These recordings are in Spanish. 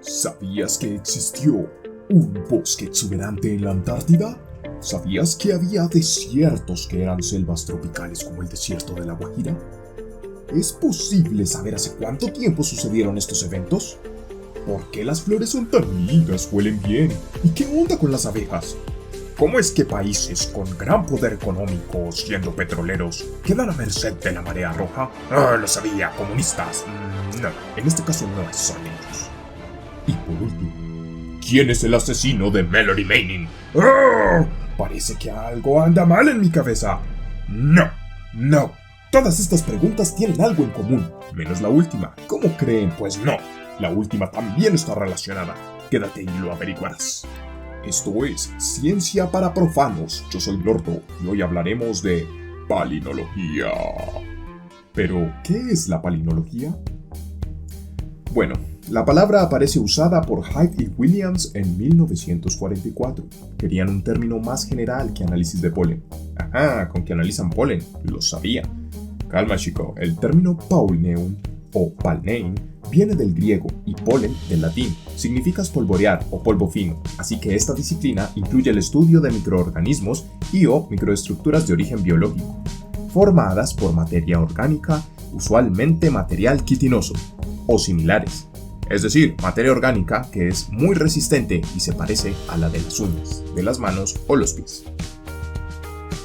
¿Sabías que existió un bosque exuberante en la Antártida? ¿Sabías que había desiertos que eran selvas tropicales como el desierto de la Guajira? ¿Es posible saber hace cuánto tiempo sucedieron estos eventos? ¿Por qué las flores son tan lindas, huelen bien? ¿Y qué onda con las abejas? ¿Cómo es que países con gran poder económico, siendo petroleros, quedan a merced de la marea roja? ¡Ah, lo sabía! ¡Comunistas! No, en este caso no son ellos. Y por último, ¿quién es el asesino de Melody Manning? ¡Oh! Parece que algo anda mal en mi cabeza. No. Todas estas preguntas tienen algo en común, menos la última. ¿Cómo creen? Pues no. La última también está relacionada. Quédate y lo averiguarás. Esto es Ciencia para Profanos. Yo soy Lordo y hoy hablaremos de palinología. Pero, ¿qué es la palinología? Bueno, la palabra aparece usada por Hyde y Williams en 1944. Querían un término más general que análisis de polen. Ajá, con que analizan polen, lo sabía. Calma, chico, el término Paulneum o Palnein viene del griego y polen del latín. Significa espolvorear o polvo fino, así que esta disciplina incluye el estudio de microorganismos y o microestructuras de origen biológico, formadas por materia orgánica, usualmente material quitinoso, o similares. Es decir, materia orgánica que es muy resistente y se parece a la de las uñas, de las manos o los pies.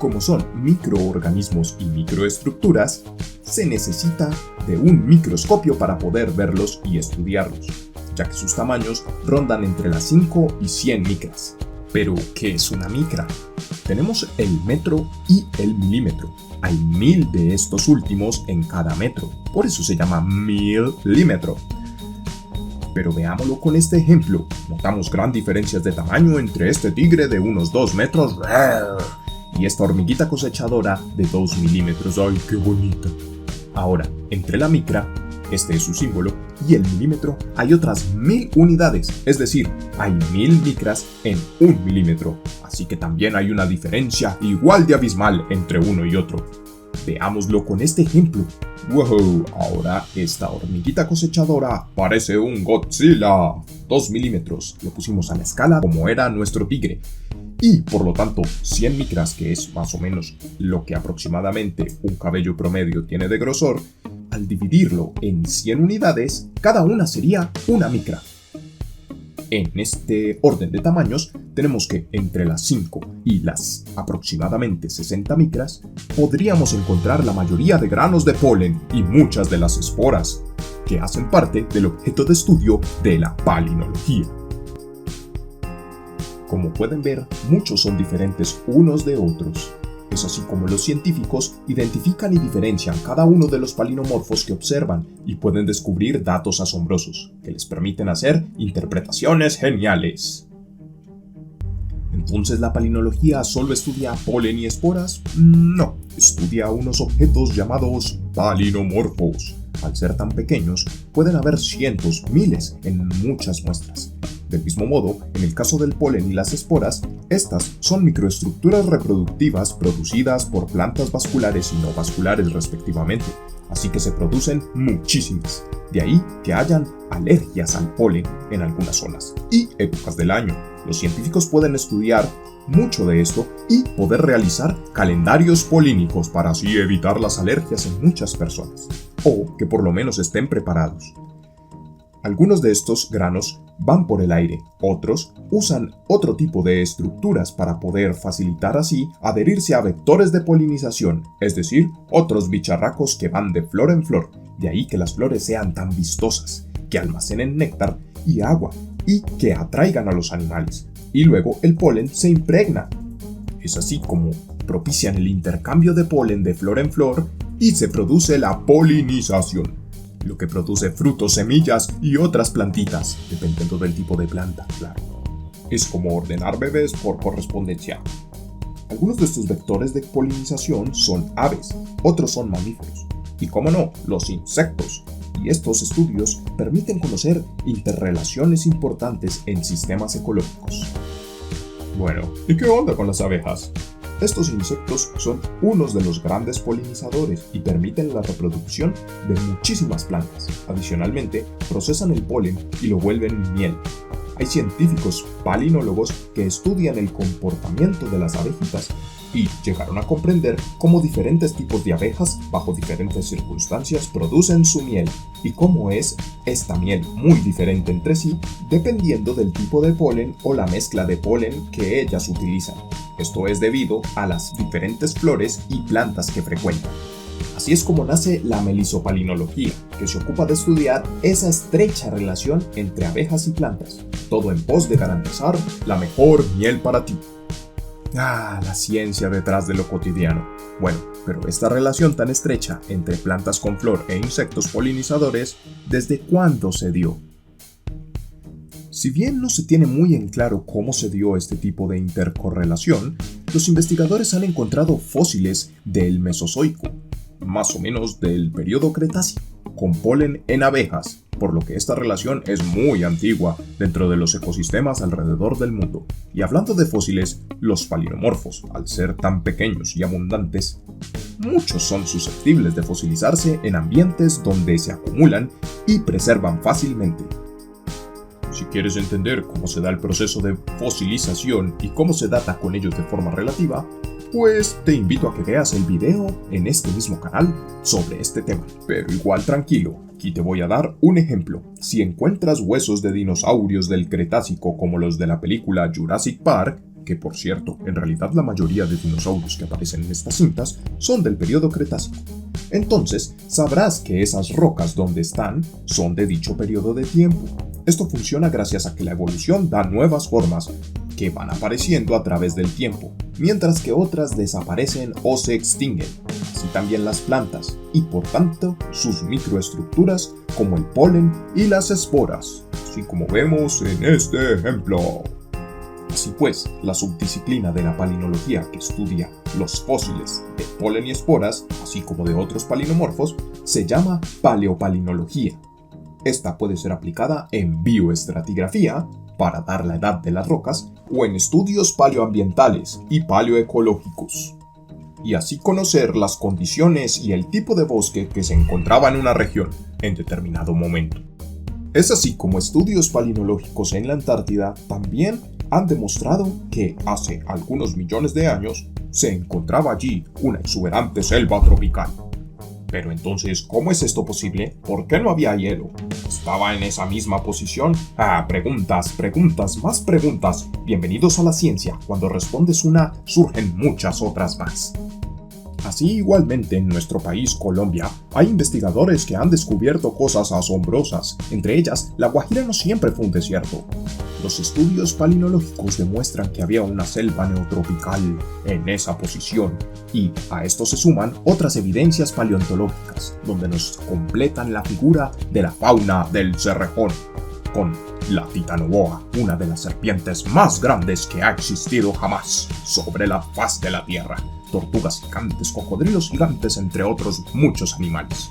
Como son microorganismos y microestructuras, se necesita de un microscopio para poder verlos y estudiarlos, ya que sus tamaños rondan entre las 5 y 100 micras. Pero, ¿qué es una micra? Tenemos el metro y el milímetro. Hay 1000 de estos últimos en cada metro, por eso se llama milímetro. Pero veámoslo con este ejemplo. Notamos gran diferencias de tamaño entre este tigre de unos 2 metros y esta hormiguita cosechadora de 2 milímetros. ¡Ay, qué bonita! Ahora, entre la micra, este es su símbolo, y el milímetro hay otras 1000 unidades, es decir, hay 1000 micras en 1 milímetro, así que también hay una diferencia igual de abismal entre uno y otro. Veámoslo con este ejemplo. ¡Wow! Ahora esta hormiguita cosechadora parece un Godzilla. 2 milímetros, lo pusimos a la escala como era nuestro tigre. Y, por lo tanto, 100 micras, que es más o menos lo que aproximadamente un cabello promedio tiene de grosor, al dividirlo en 100 unidades, cada una sería una micra. En este orden de tamaños, tenemos que entre las 5 y las aproximadamente 60 micras, podríamos encontrar la mayoría de granos de polen y muchas de las esporas, que hacen parte del objeto de estudio de la palinología. Como pueden ver, muchos son diferentes unos de otros. Es así como los científicos identifican y diferencian cada uno de los palinomorfos que observan y pueden descubrir datos asombrosos que les permiten hacer interpretaciones geniales. ¿Entonces la palinología solo estudia polen y esporas? No, estudia unos objetos llamados palinomorfos. Al ser tan pequeños, pueden haber cientos, miles en muchas muestras. Del mismo modo, en el caso del polen y las esporas, estas son microestructuras reproductivas producidas por plantas vasculares y no vasculares respectivamente, así que se producen muchísimas. De ahí que hayan alergias al polen en algunas zonas y épocas del año. Los científicos pueden estudiar mucho de esto y poder realizar calendarios polínicos para así evitar las alergias en muchas personas, o que por lo menos estén preparados. Algunos de estos granos van por el aire, otros usan otro tipo de estructuras para poder facilitar así adherirse a vectores de polinización, es decir, otros bicharracos que van de flor en flor, de ahí que las flores sean tan vistosas, que almacenen néctar y agua y que atraigan a los animales, y luego el polen se impregna. Es así como propician el intercambio de polen de flor en flor y se produce la polinización, lo que produce frutos, semillas y otras plantitas, dependiendo del tipo de planta, claro. Es como ordenar bebés por correspondencia. Algunos de estos vectores de polinización son aves, otros son mamíferos, y cómo no, los insectos. Y estos estudios permiten conocer interrelaciones importantes en sistemas ecológicos. Bueno, ¿y qué onda con las abejas? Estos insectos son unos de los grandes polinizadores y permiten la reproducción de muchísimas plantas. Adicionalmente, procesan el polen y lo vuelven miel. Hay científicos palinólogos que estudian el comportamiento de las abejitas y llegaron a comprender cómo diferentes tipos de abejas bajo diferentes circunstancias producen su miel y cómo es esta miel muy diferente entre sí dependiendo del tipo de polen o la mezcla de polen que ellas utilizan. Esto es debido a las diferentes flores y plantas que frecuentan. Así es como nace la melisopalinología, que se ocupa de estudiar esa estrecha relación entre abejas y plantas, todo en pos de garantizar la mejor miel para ti. La ciencia detrás de lo cotidiano. Bueno, pero esta relación tan estrecha entre plantas con flor e insectos polinizadores, ¿desde cuándo se dio? Si bien no se tiene muy en claro cómo se dio este tipo de intercorrelación, los investigadores han encontrado fósiles del Mesozoico, más o menos del periodo Cretácico, con polen en abejas, por lo que esta relación es muy antigua dentro de los ecosistemas alrededor del mundo. Y hablando de fósiles, los palinomorfos, al ser tan pequeños y abundantes, muchos son susceptibles de fosilizarse en ambientes donde se acumulan y preservan fácilmente. Si quieres entender cómo se da el proceso de fosilización y cómo se data con ellos de forma relativa, pues te invito a que veas el video en este mismo canal sobre este tema. Pero igual tranquilo, aquí te voy a dar un ejemplo. Si encuentras huesos de dinosaurios del Cretácico como los de la película Jurassic Park, que por cierto, en realidad la mayoría de dinosaurios que aparecen en estas cintas son del periodo Cretácico, entonces sabrás que esas rocas donde están son de dicho periodo de tiempo. Esto funciona gracias a que la evolución da nuevas formas que van apareciendo a través del tiempo, mientras que otras desaparecen o se extinguen, así también las plantas, y por tanto sus microestructuras como el polen y las esporas, así como vemos en este ejemplo. Así pues, la subdisciplina de la palinología que estudia los fósiles de polen y esporas, así como de otros palinomorfos, se llama paleopalinología. Esta puede ser aplicada en bioestratigrafía, para dar la edad de las rocas, o en estudios paleoambientales y paleoecológicos, y así conocer las condiciones y el tipo de bosque que se encontraba en una región en determinado momento. Es así como estudios palinológicos en la Antártida también han demostrado que hace algunos millones de años se encontraba allí una exuberante selva tropical. Pero entonces, ¿cómo es esto posible? ¿Por qué no había hielo? ¿Estaba en esa misma posición? Preguntas, más preguntas. Bienvenidos a la ciencia. Cuando respondes una, surgen muchas otras más. Así igualmente en nuestro país, Colombia, hay investigadores que han descubierto cosas asombrosas. Entre ellas, La Guajira no siempre fue un desierto. Los estudios palinológicos demuestran que había una selva neotropical en esa posición, y a esto se suman otras evidencias paleontológicas, donde nos completan la figura de la fauna del Cerrejón, con la titanoboa, una de las serpientes más grandes que ha existido jamás sobre la faz de la Tierra, tortugas gigantes, cocodrilos gigantes, entre otros muchos animales.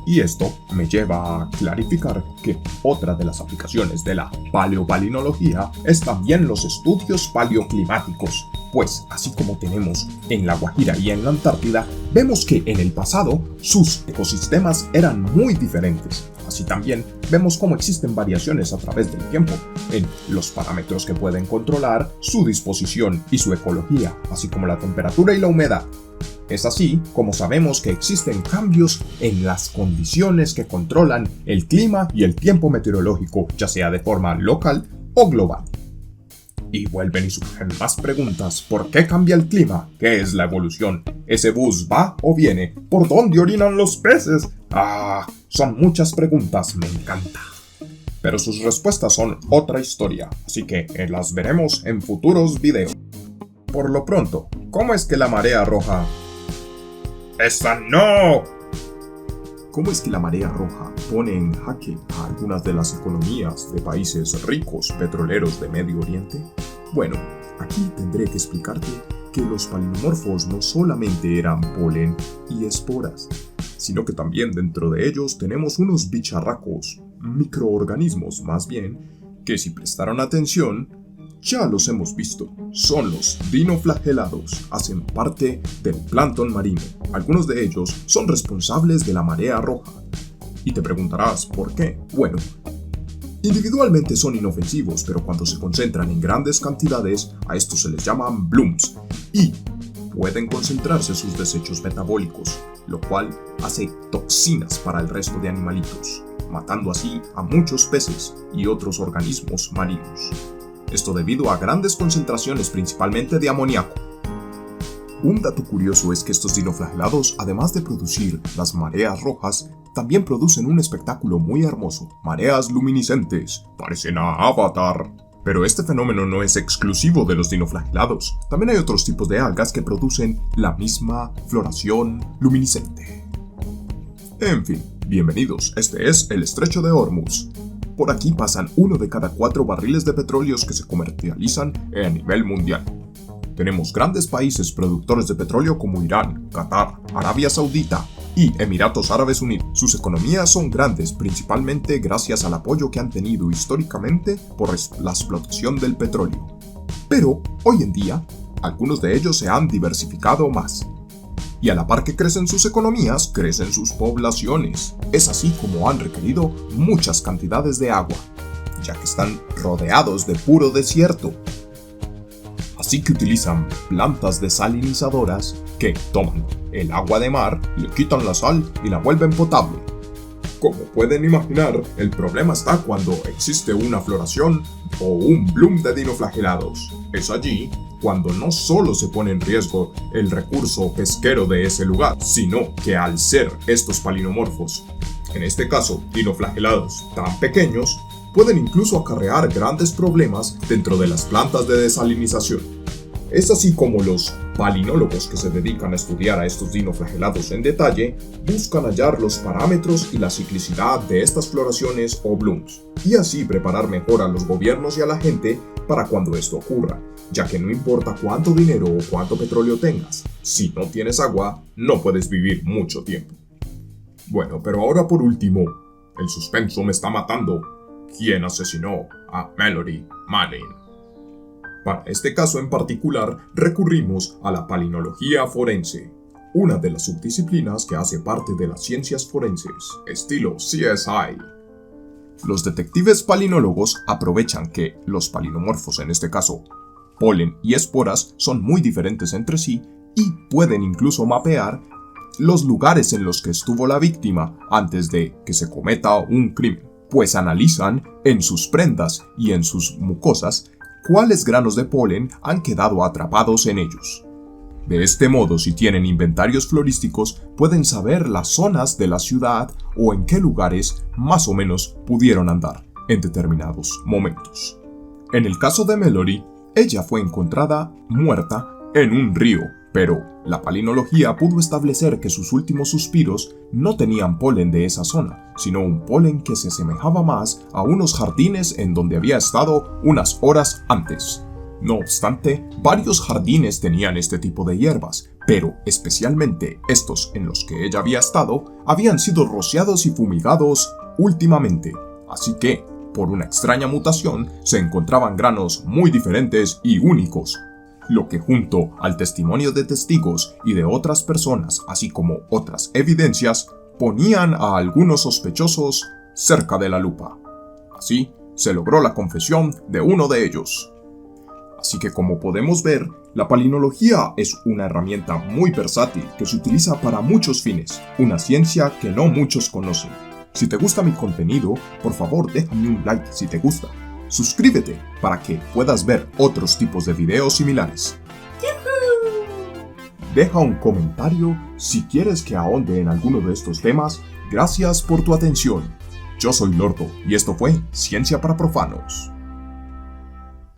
Y esto me lleva a clarificar que otra de las aplicaciones de la paleopalinología es también los estudios paleoclimáticos, pues así como tenemos en la Guajira y en la Antártida, vemos que en el pasado sus ecosistemas eran muy diferentes. Así también vemos cómo existen variaciones a través del tiempo en los parámetros que pueden controlar su disposición y su ecología, así como la temperatura y la humedad. Es así como sabemos que existen cambios en las condiciones que controlan el clima y el tiempo meteorológico, ya sea de forma local o global. Y vuelven y surgen más preguntas. ¿Por qué cambia el clima? ¿Qué es la evolución? ¿Ese bus va o viene? ¿Por dónde orinan los peces? Son muchas preguntas, me encanta. Pero sus respuestas son otra historia, así que las veremos en futuros videos. Por lo pronto, ¿cómo es que la marea roja... ¡Esa no! ¿Cómo es que la marea roja pone en jaque a algunas de las economías de países ricos petroleros de Medio Oriente? Bueno, aquí tendré que explicarte que los palinomorfos no solamente eran polen y esporas, sino que también dentro de ellos tenemos unos bicharracos, microorganismos más bien, que si prestaron atención, Ya los hemos visto, son los dinoflagelados, hacen parte del plancton marino. Algunos de ellos son responsables de la marea roja. Y te preguntarás, ¿por qué? Bueno, individualmente son inofensivos, pero cuando se concentran en grandes cantidades, a estos se les llaman blooms, y pueden concentrarse sus desechos metabólicos, lo cual hace toxinas para el resto de animalitos, matando así a muchos peces y otros organismos marinos. Esto debido a grandes concentraciones principalmente de amoníaco. Un dato curioso es que estos dinoflagelados, además de producir las mareas rojas, también producen un espectáculo muy hermoso, mareas luminiscentes, parecen a Avatar. Pero este fenómeno no es exclusivo de los dinoflagelados, también hay otros tipos de algas que producen la misma floración luminiscente. En fin, bienvenidos, este es el Estrecho de Hormuz. Por aquí pasan 1 de cada 4 barriles de petróleos que se comercializan a nivel mundial. Tenemos grandes países productores de petróleo como Irán, Qatar, Arabia Saudita y Emiratos Árabes Unidos. Sus economías son grandes principalmente gracias al apoyo que han tenido históricamente por la explotación del petróleo. Pero, hoy en día, algunos de ellos se han diversificado más. Y a la par que crecen sus economías, crecen sus poblaciones. Es así como han requerido muchas cantidades de agua, ya que están rodeados de puro desierto. Así que utilizan plantas desalinizadoras que toman el agua de mar, le quitan la sal y la vuelven potable. Como pueden imaginar, el problema está cuando existe una floración o un bloom de dinoflagelados. Es allí cuando no solo se pone en riesgo el recurso pesquero de ese lugar, sino que al ser estos palinomorfos, en este caso dinoflagelados tan pequeños, pueden incluso acarrear grandes problemas dentro de las plantas de desalinización. Es así como los palinólogos que se dedican a estudiar a estos dinoflagelados en detalle buscan hallar los parámetros y la ciclicidad de estas floraciones o blooms, y así preparar mejor a los gobiernos y a la gente para cuando esto ocurra, ya que no importa cuánto dinero o cuánto petróleo tengas, si no tienes agua, no puedes vivir mucho tiempo. Bueno, pero ahora por último, el suspenso me está matando. ¿Quién asesinó a Melody Manning? Para este caso en particular, recurrimos a la palinología forense, una de las subdisciplinas que hace parte de las ciencias forenses, estilo CSI. Los detectives palinólogos aprovechan que los palinomorfos, en este caso polen y esporas, son muy diferentes entre sí y pueden incluso mapear los lugares en los que estuvo la víctima antes de que se cometa un crimen, pues analizan en sus prendas y en sus mucosas cuáles granos de polen han quedado atrapados en ellos. De este modo, si tienen inventarios florísticos, pueden saber las zonas de la ciudad o en qué lugares más o menos pudieron andar en determinados momentos. En el caso de Melody, ella fue encontrada muerta en un río, pero la palinología pudo establecer que sus últimos suspiros no tenían polen de esa zona, sino un polen que se asemejaba más a unos jardines en donde había estado unas horas antes. No obstante, varios jardines tenían este tipo de hierbas, pero especialmente estos en los que ella había estado, habían sido rociados y fumigados últimamente, así que, por una extraña mutación, se encontraban granos muy diferentes y únicos, lo que junto al testimonio de testigos y de otras personas, así como otras evidencias, ponían a algunos sospechosos cerca de la lupa. Así, se logró la confesión de uno de ellos. Así que como podemos ver, la palinología es una herramienta muy versátil que se utiliza para muchos fines, una ciencia que no muchos conocen. Si te gusta mi contenido, por favor déjame un like si te gusta. Suscríbete para que puedas ver otros tipos de videos similares. Deja un comentario si quieres que ahonde en alguno de estos temas. Gracias por tu atención. Yo soy Lordo y esto fue Ciencia para Profanos.